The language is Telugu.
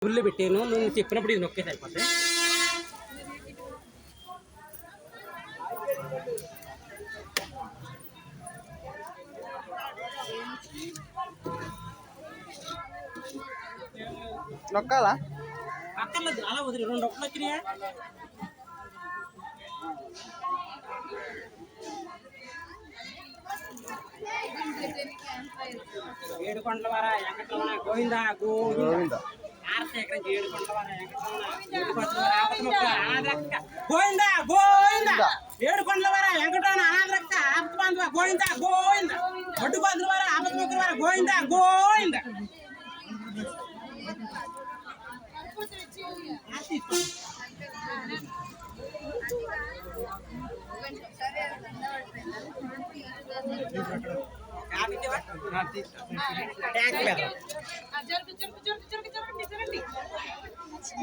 గుళ్ళు పెట్టాను నువ్వు చెప్పినప్పుడు ఇది నొక్కే సరిపోతే నొక్కాలా అక్కర్లేదు అలా వదిలి 2 ఒక్కలు వచ్చినాయా ఏడుకొండల వార వెంకటరమణ గోవింద గోవింద ఆర్శేఖరం ఏడుకొండల వార వెంకటరమణ గోవింద గోవింద ఏడుకొండల వార వెంకటరమణ అనాథరక్ష ఆపద్బాంధవ గోవింద గోవింద ఒడ్డుకొండల వార ఆపద్ముఖుల వార గోవింద గోవింద ట్యాంక్